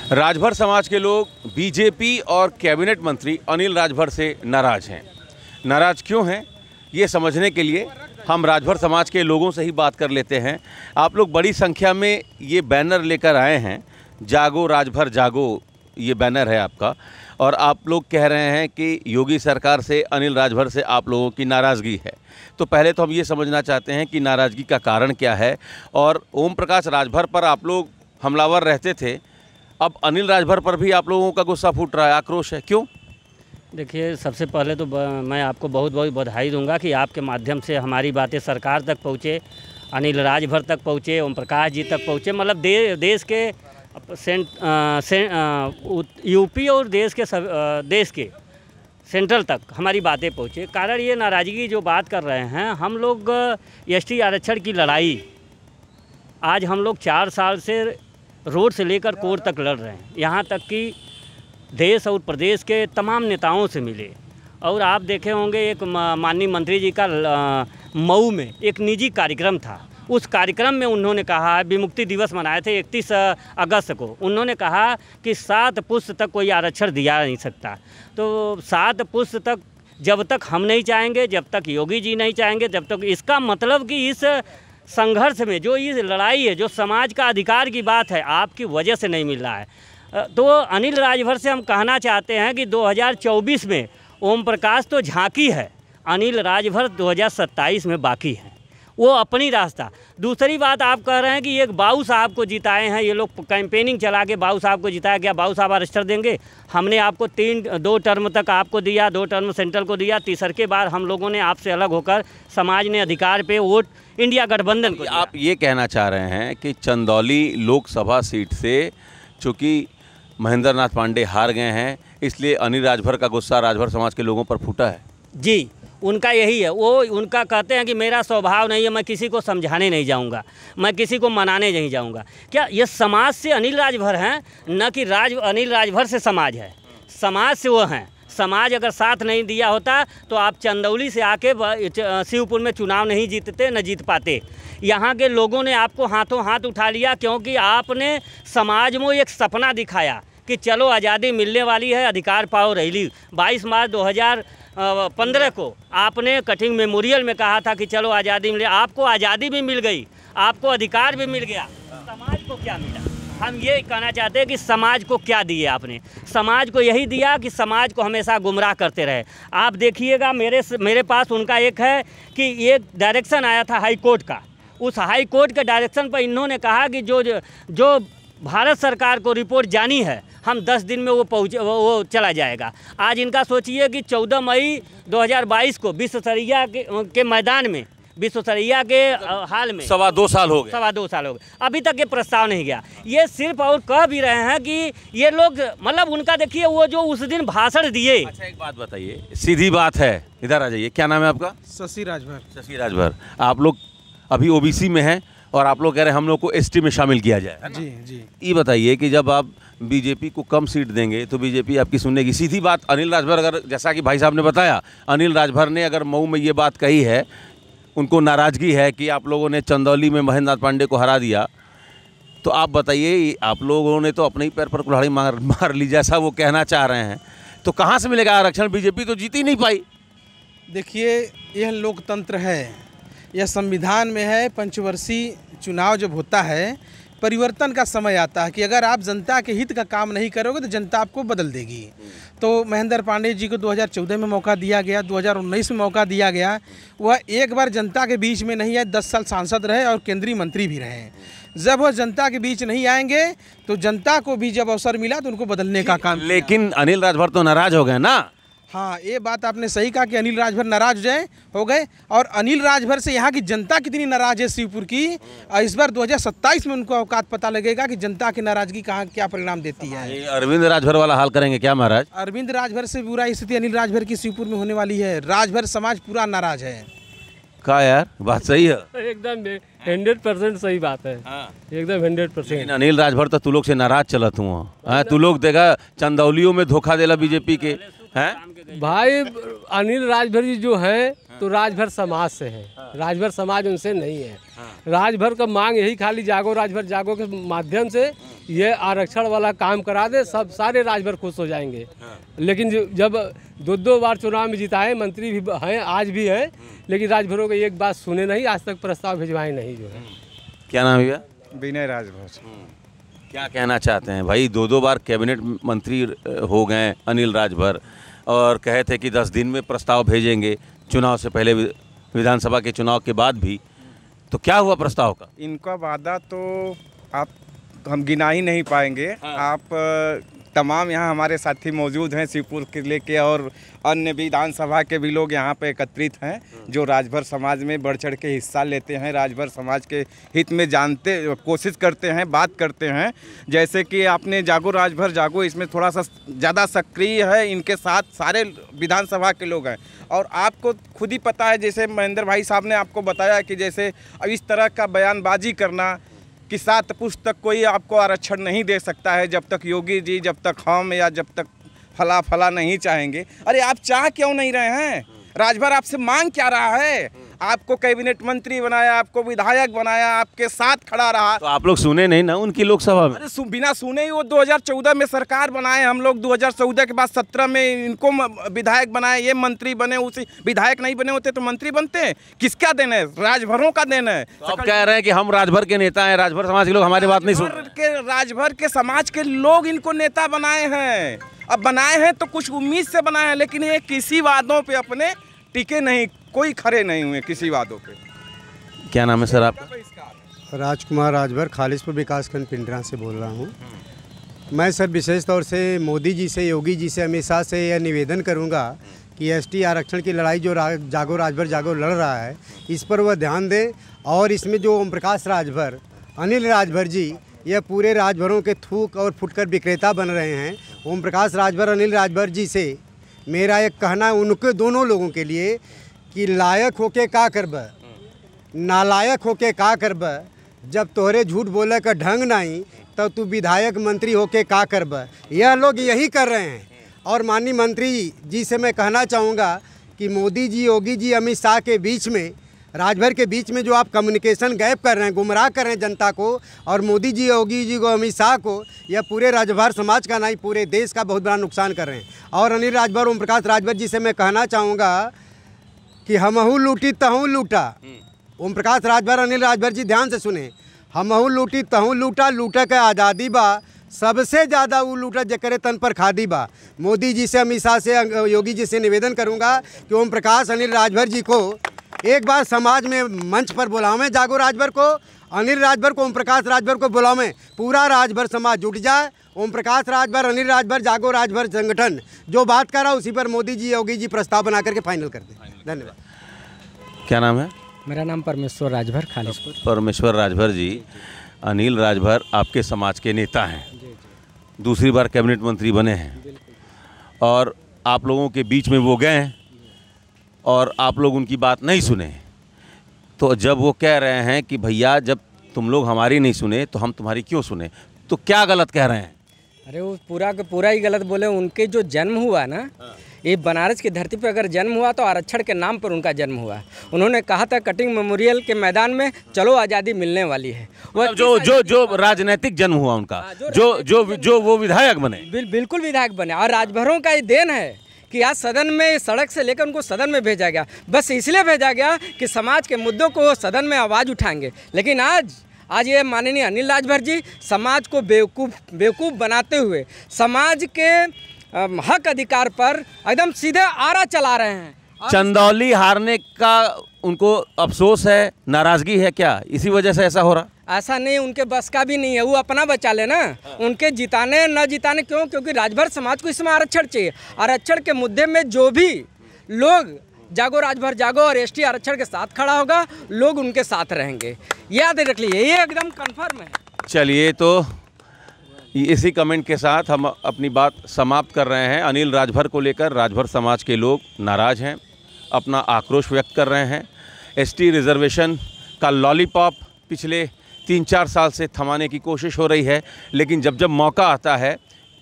राजभर समाज के लोग बीजेपी और कैबिनेट मंत्री अनिल राजभर से नाराज हैं। नाराज क्यों हैं ये समझने के लिए हम राजभर समाज के लोगों से ही बात कर लेते हैं। आप लोग बड़ी संख्या में ये बैनर लेकर आए हैं, जागो राजभर जागो ये बैनर है आपका, और आप लोग कह रहे हैं कि योगी सरकार से, अनिल राजभर से आप लोगों की नाराज़गी है। तो पहले तो हम ये समझना चाहते हैं कि नाराज़गी का कारण क्या है, और ओम प्रकाश राजभर पर आप लोग हमलावर रहते थे, अब अनिल राजभर पर भी आप लोगों का गुस्सा फूट रहा है, आक्रोश है, क्यों? देखिए, सबसे पहले तो मैं आपको बहुत बहुत बधाई दूंगा कि आपके माध्यम से हमारी बातें सरकार तक पहुँचे, अनिल राजभर तक पहुँचे, ओम प्रकाश जी तक पहुँचे, मतलब देश के यूपी और देश के सेंट्रल तक हमारी बातें पहुँचे। कारण ये नाराज़गी जो बात कर रहे हैं, हम लोग एसटी आरक्षण की लड़ाई आज हम लोग 4 साल से रोड से लेकर कोर्ट तक लड़ रहे हैं। यहाँ तक कि देश और प्रदेश के तमाम नेताओं से मिले, और आप देखे होंगे एक माननीय मंत्री जी का मऊ में एक निजी कार्यक्रम था। उस कार्यक्रम में उन्होंने कहा, विमुक्ति दिवस मनाए थे 31 अगस्त को, उन्होंने कहा कि 7 पुस्त तक कोई आरक्षण दिया नहीं सकता। तो 7 पुस्त तक जब तक हम नहीं चाहेंगे, जब तक योगी जी नहीं चाहेंगे, जब तक, इसका मतलब कि इस संघर्ष में जो ये लड़ाई है, जो समाज का अधिकार की बात है, आपकी वजह से नहीं मिल रहा है। तो अनिल राजभर से हम कहना चाहते हैं कि 2024 में ओम प्रकाश तो झांकी है, अनिल राजभर 2027 में बाकी है, वो अपनी रास्ता। दूसरी बात, आप कह रहे हैं कि एक बाबू साहब को जिताए हैं, ये लोग कैंपेनिंग चला के बाबू साहब को जिताया, क्या बाबू साहब आरक्षण देंगे? हमने आपको 2 टर्म तक आपको दिया, 2 टर्म सेंट्रल को दिया, तीसरे के बाद हम लोगों ने आपसे अलग होकर समाज ने अधिकार पे वोट इंडिया गठबंधन को। आप ये कहना चाह रहे हैं कि चंदौली लोकसभा सीट से चूँकि महेंद्र नाथ पांडे हार गए हैं, इसलिए अनिल राजभर का गुस्सा राजभर समाज के लोगों पर फूटा है? जी, उनका यही है। वो उनका कहते हैं कि मेरा स्वभाव नहीं है, मैं किसी को समझाने नहीं जाऊंगा, मैं किसी को मनाने नहीं जाऊंगा। क्या ये समाज से अनिल राजभर हैं? न कि अनिल राजभर से समाज है, समाज से वो हैं। समाज अगर साथ नहीं दिया होता तो आप चंदौली से आके शिवपुर में चुनाव नहीं जीतते, न जीत पाते। यहाँ के लोगों ने आपको हाथों हाथ उठा लिया, क्योंकि आपने समाज में एक सपना दिखाया कि चलो आज़ादी मिलने वाली है, अधिकार पाओ रैली। 22 मार्च 2015 को आपने कटिंग मेमोरियल में कहा था कि चलो आज़ादी मिले। आपको आज़ादी भी मिल गई, आपको अधिकार भी मिल गया, समाज को क्या मिला? हम ये कहना चाहते हैं कि समाज को क्या दिए आपने? समाज को यही दिया कि समाज को हमेशा गुमराह करते रहे। आप देखिएगा, मेरे पास उनका एक है कि एक डायरेक्शन आया था हाई कोर्ट का, उस हाई कोर्ट के डायरेक्शन पर इन्होंने कहा कि जो भारत सरकार को रिपोर्ट जानी है, हम 10 दिन में वो चला जाएगा। आज इनका सोचिए कि 14 मई 2022 को विश्वसरिया के मैदान में, विश्वसरिया के हाल में 2.25 साल हो गए, 2.25 साल हो गए, अभी तक ये प्रस्ताव नहीं गया। ये सिर्फ और कह भी रहे हैं कि ये लोग, मतलब उनका देखिए वो जो उस दिन भाषण दिए। अच्छा, एक बात बताइए, सीधी बात है, इधर आ जाइए, क्या नाम है आपका? शशि राजभर। शशि राजभर, आप लोग अभी ओबीसी में हैं और आप लोग कह रहे हैं हम लोग को एसटी में शामिल किया जाए। जी। ये बताइए कि जब आप बीजेपी को कम सीट देंगे तो बीजेपी आपकी सुनेगी? सीधी बात, अनिल राजभर, अगर जैसा कि भाई साहब ने बताया, अनिल राजभर ने अगर मऊ में ये बात कही है, उनको नाराज़गी है कि आप लोगों ने चंदौली में महेंद्र नाथ पांडे को हरा दिया, तो आप बताइए, आप लोगों ने तो अपने ही पैर पर कुल्हाड़ी मार ली, जैसा वो कहना चाह रहे हैं, तो कहाँ से मिलेगा आरक्षण? बीजेपी तो जीत ही नहीं पाई। देखिए, यह लोकतंत्र है, यह संविधान में है। पंचवर्षीय चुनाव जब होता है, परिवर्तन का समय आता है कि अगर आप जनता के हित का काम नहीं करोगे तो जनता आपको बदल देगी। तो महेंद्र पांडे जी को 2014 में मौका दिया गया, 2019 में मौका दिया गया, वह एक बार जनता के बीच में नहीं आए, 10 साल सांसद रहे और केंद्रीय मंत्री भी रहे। जब वह जनता के बीच नहीं आएंगे तो जनता को भी जब अवसर मिला तो उनको बदलने का काम। लेकिन अनिल राजभर तो नाराज हो गए ना? हाँ, ये बात आपने सही कहा कि अनिल राजभर नाराज हो गए, और अनिल राजभर से यहाँ की जनता कितनी नाराज है शिवपुर की, इस बार 2027 में उनको औकात पता लगेगा कि जनता की नाराजगी कहाँ क्या परिणाम देती है। अरविंद राजभर वाला हाल करेंगे क्या महाराज? अरविंद राजभर से बुरा स्थिति अनिल राजभर की शिवपुर में होने वाली है। राजभर समाज पूरा नाराज है। का यार, बात सही है, एकदम 100% सही बात है। हाँ। एकदम 100%। अनिल राजभर तो तू लोग से नाराज चलत हुआ, तू लोग देखा चंदौलियों में धोखा देला बीजेपी के हैं। भाई अनिल राजभर जी जो है तो राजभर समाज से है, राजभर समाज उनसे नहीं है। राजभर का मांग यही खाली जागो राजभर जागो के माध्यम से ये आरक्षण वाला काम करा दे, सब सारे राजभर खुश हो जाएंगे। लेकिन जब 2 बार चुनाव में जिताए, मंत्री भी हैं, आज भी हैं, लेकिन राजभरों की एक बात सुने नहीं, आज तक प्रस्ताव भिजवाए नहीं जो है। क्या नाम है भैया? विनय राजभर। क्या कहना चाहते हैं भाई? 2 बार कैबिनेट मंत्री हो गए अनिल राजभर और कहे थे कि 10 दिन में प्रस्ताव भेजेंगे, चुनाव से पहले, विधानसभा के चुनाव के बाद भी। तो क्या हुआ प्रस्ताव का? इनका वादा तो आप हम गिना ही नहीं पाएंगे। आप तमाम यहाँ हमारे साथी मौजूद हैं, शिवपुर किले के और अन्य विधानसभा के भी लोग यहाँ पे एकत्रित हैं, जो राजभर समाज में बढ़ चढ़ के हिस्सा लेते हैं, राजभर समाज के हित में जानते कोशिश करते हैं, बात करते हैं। जैसे कि आपने जागो राजभर जागो, इसमें थोड़ा सा ज़्यादा सक्रिय है, इनके साथ सारे विधानसभा के लोग हैं। और आपको खुद ही पता है, जैसे महेंद्र भाई साहब ने आपको बताया कि जैसे अब इस तरह का बयानबाजी करना कि 7 पुस्तक कोई आपको आरक्षण नहीं दे सकता है जब तक योगी जी, जब तक हम, या जब तक फला नहीं चाहेंगे। अरे आप चाह क्यों नहीं रहे हैं? राजभर आपसे मांग क्या रहा है? आपको कैबिनेट मंत्री बनाया, आपको विधायक बनाया, आपके साथ खड़ा रहा। तो आप लोग सुने नहीं ना उनकी लोकसभा में? अरे बिना सुने ही वो 2014 में सरकार बनाए, हम लोग 2014 के बाद 17 में इनको विधायक बनाए, ये मंत्री बने। उसी विधायक नहीं बने होते तो मंत्री बनते हैं? किसका देन है? राजभरों का देन है। तो आप कह रहे हैं कि हम राजभर के नेता हैं, राजभर समाज के लोग हमारी बात नहीं सुन रहे। राजभर के समाज के लोग इनको नेता बनाए हैं। अब बनाए हैं तो कुछ उम्मीद से बनाए हैं, लेकिन ये किसी वादों पे अपने टिके नहीं, कोई खड़े नहीं हुए किसी वादों पे। क्या नाम है सर आपका? राजकुमार राजभर, खालिसपुर विकासखंड पिंडरा से बोल रहा हूँ। मैं सर विशेष तौर से मोदी जी से, योगी जी से, अमित शाह से यह निवेदन करूँगा कि एसटी आरक्षण की लड़ाई जो जागो राजभर जागो लड़ रहा है, इस पर वह ध्यान दें। और इसमें जो ओम प्रकाश राजभर, अनिल राजभर जी, यह पूरे राजभरों के थूक और फुटकर विक्रेता बन रहे हैं। ओम प्रकाश राजभर, अनिल राजभर जी से मेरा एक कहना है उनके दोनों लोगों के लिए कि लायक होके का करब, नालायक होके का करब। जब तोहरे झूठ बोले का ढंग नहीं, तब तू विधायक मंत्री होके का करब। यह लोग यही कर रहे हैं। और माननीय मंत्री जी से मैं कहना चाहूँगा कि मोदी जी, योगी जी, अमित शाह के बीच में, राजभर के बीच में जो आप कम्युनिकेशन गैप कर रहे हैं, गुमराह कर रहे हैं जनता को, और मोदी जी, योगी जी को, अमित शाह को, यह पूरे राजभर समाज का नहीं, पूरे देश का बहुत बड़ा नुकसान कर रहे हैं। और अनिल राजभर, ओम प्रकाश राजभर जी से मैं कहना चाहूँगा कि हमहू लूटी तहूँ लूटा। ओम प्रकाश राजभर, अनिल राजभर जी ध्यान से सुने, हमहू लूटी तहूँ लूटा, लूटे के आज़ादी बा, सबसे ज़्यादा वो लूटा जकरे तन पर खादी बा। मोदी जी से, अमित शाह से, योगी जी से निवेदन करूँगा कि ओम प्रकाश, अनिल राजभर जी को एक बार समाज में मंच पर बुलावें, जागो राजभर को, अनिल राजभर को, ओम प्रकाश राजभर को बुलावें, पूरा राजभर समाज जुट जाए। ओम प्रकाश राजभर, अनिल राजभर, जागो राजभर संगठन जो बात कर रहा है, उसी पर मोदी जी, योगी जी प्रस्ताव बना करके फाइनल कर दें। धन्यवाद। क्या नाम है? मेरा नाम परमेश्वर राजभर, खालिसपुर। परमेश्वर राजभर जी, अनिल राजभर आपके समाज के नेता हैं, दूसरी बार कैबिनेट मंत्री बने हैं, और आप लोगों के बीच में वो गए और आप लोग उनकी बात नहीं सुने। तो जब वो कह रहे हैं कि भैया जब तुम लोग हमारी नहीं सुने तो हम तुम्हारी क्यों सुने, तो क्या गलत कह रहे हैं? अरे वो पूरा का पूरा ही गलत बोले। उनके जो जन्म हुआ ना, ये बनारस की धरती पर अगर जन्म हुआ तो आरक्षण के नाम पर उनका जन्म हुआ। उन्होंने कहा था कटिंग मेमोरियल के मैदान में, चलो आज़ादी मिलने वाली है। वो जो राजनीतिक जन्म हुआ उनका, जो वो विधायक बने, बिल्कुल विधायक बने। और राजभरों का ये देन है कि आज सदन में, सड़क से लेकर उनको सदन में भेजा गया, बस इसलिए भेजा गया कि समाज के मुद्दों को सदन में आवाज़ उठाएंगे। लेकिन आज ये माननीय अनिल राजभर जी समाज को बेवकूफ़ बनाते हुए समाज के हक अधिकार पर एकदम सीधे आरा चला रहे हैं। चंदौली हारने का उनको अफसोस है, नाराज़गी है क्या? इसी वजह से ऐसा हो रहा? ऐसा नहीं, उनके बस का भी नहीं है, वो अपना बचा लेना। उनके जिताने न जिताने क्यों? क्योंकि राजभर समाज को इसमें आरक्षण चाहिए। आरक्षण के मुद्दे में जो भी लोग जागो राजभर जागो और एसटी आरक्षण के साथ खड़ा होगा, लोग उनके साथ रहेंगे, याद रख लीजिए, ये एकदम कन्फर्म है। चलिए, तो इसी कमेंट के साथ हम अपनी बात समाप्त कर रहे हैं। अनिल राजभर को लेकर राजभर समाज के लोग नाराज़ हैं, अपना आक्रोश व्यक्त कर रहे हैं। एसटी रिजर्वेशन का लॉलीपॉप पिछले 3-4 साल से थमाने की कोशिश हो रही है, लेकिन जब जब मौका आता है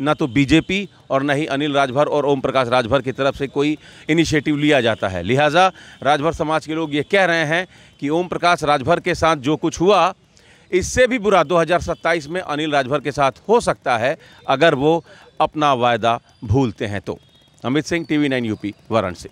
ना तो बीजेपी और न ही अनिल राजभर और ओम प्रकाश राजभर की तरफ से कोई इनिशिएटिव लिया जाता है। लिहाजा राजभर समाज के लोग ये कह रहे हैं कि ओम प्रकाश राजभर के साथ जो कुछ हुआ, इससे भी बुरा 2027 में अनिल राजभर के साथ हो सकता है अगर वो अपना वायदा भूलते हैं तो। Amit Singh, TV9 UP, Varanasi.